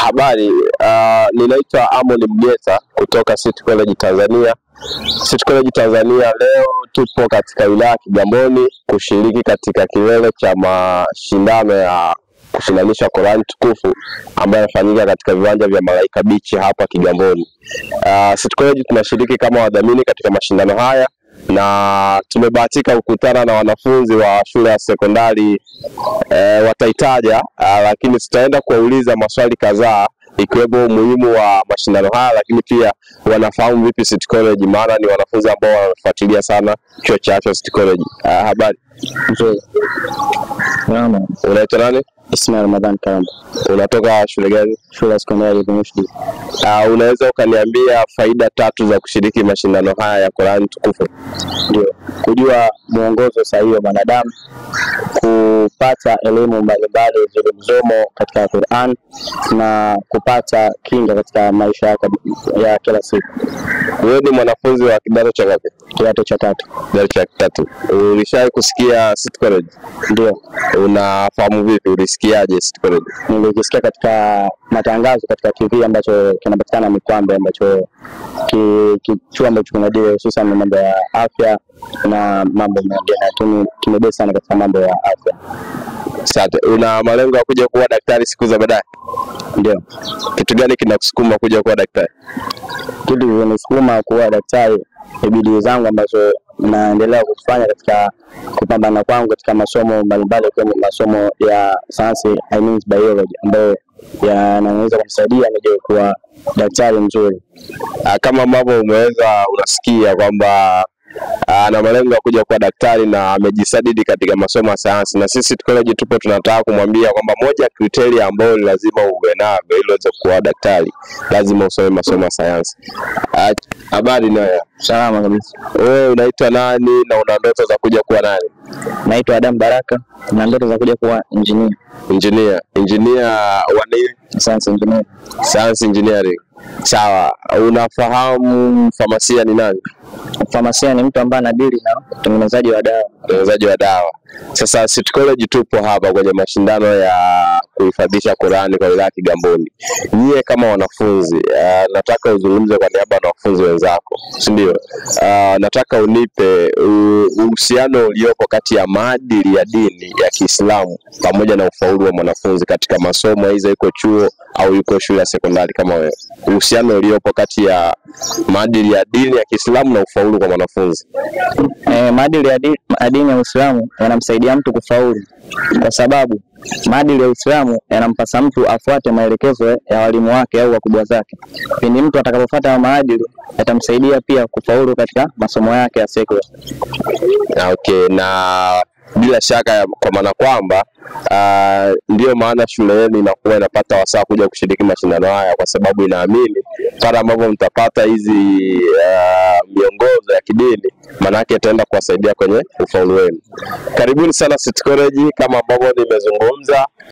Habari, ninaitwa Amon Mgeta kutoka City College Tanzania. City College Tanzania leo tupo katika wilaya ya Kigamboni kushiriki katika kilele cha mashindano ya kushinanisha Qur'an tukufu ambayo yanafanyika katika viwanja vya Malaika Beach hapa Kigamboni. City College tunashiriki kama wadhamini katika mashindano haya na tumebahatika kukutana na wanafunzi wa shule ya sekondari wataitaja, lakini tutaenda kuwauliza maswali kadhaa ikiwemo umuhimu wa mashindano haya, lakini pia wanafahamu vipi City College, maana ni wanafunzi ambao wanafuatilia sana chuo cha afya City College. Habari nzuri. Unaitwa nani? Ismail Ramadhan Karamba. Unatoka shule gani? Shule ya sekondari ya Mshdi. Unaweza ukaniambia faida 3 za kushiriki mashindano haya ya Qur'an tukufu? Ndio, kujua muongozo sahihi wa mwanadamu, kupata elimu mbalimbali zilizomo katika Qur'an na kupata kinga katika maisha yako ya kila siku. Wewe ni mwanafunzi wa kidato cha ngapi? Kidato cha 3. Kidato cha 3. Ulishawahi kusikia City College? Ndio. Unafahamu vipi? Ulisikiaje City College? Nilisikia katika matangazo katika TV ambacho kinapatikana Mikwambe, ambacho kichuo ambacho kinadili hususan mambo ya afya na mambo mengine, lakini kimebezi sana katika mambo ya afya. Asante. Una malengo ya kuja kuwa daktari siku za baadaye? Ndio. Kitu gani kinakusukuma kuja kuwa daktari? Kitu kinanisukuma kuwa daktari ni bidii zangu ambazo naendelea kufanya katika kupambana kwangu katika masomo mbalimbali, kama masomo ya science, biology, ambayo yanaweza kunisaidia nije kuwa daktari mzuri. Kama ambavyo unasikia kwamba ana malengo ya kuja kuwa daktari na amejisadidi katika masomo ya sayansi, na sisi College tupo tunataka kumwambia kwamba moja kriteria ambayo lazima uwe nayo ili uweze kuwa daktari, lazima usome masomo ya sayansi. Habari nayo? Salama kabisa. Wewe unaitwa nani na una ndoto za kuja kuwa nani? Naitwa Adam Baraka na ndoto za kuja kuwa engineer. Engineer wa nini? Science engineer. Science engineering. Sawa. Unafahamu famasia ni nani? Famasia ni mtu ambaye anadili na utengenezaji wa dawa. Sasa City College tupo hapa kwenye mashindano ya kuhifadhisha Qur'ani kwa wilaya ya Kigamboni. Nyie kama wanafunzi, nataka uzungumze kwa niaba ya wanafunzi wenzako, si ndio? Nataka unipe uhusiano uliopo kati ya maadili ya dini ya Kiislamu pamoja na ufaulu wa mwanafunzi katika masomo, aidha yuko chuo au yuko shule ya sekondari kama wewe. Uhusiano uliopo kati ya maadili ya dini ya Kiislamu na ufaulu kwa mwanafunzi. Maadili ya dini ya Uislamu yanamsaidia mtu kufaulu, kwa sababu maadili ya Uislamu yanampasa mtu afuate maelekezo ya walimu wake au wakubwa zake. Pindi mtu atakapofuata maadili, yatamsaidia pia kufaulu katika masomo yake ya sekula. Okay, na bila shaka kwa maana kwamba ndio maana shule yenu inakuwa inapata wasaa kuja kushiriki mashindano haya, kwa sababu inaamini pale ambapo mtapata hizi miongozo ya kidini, maana yake itaenda kuwasaidia kwenye ufaulu wenu. Karibuni sana City College, kama ambavyo nimezungumza.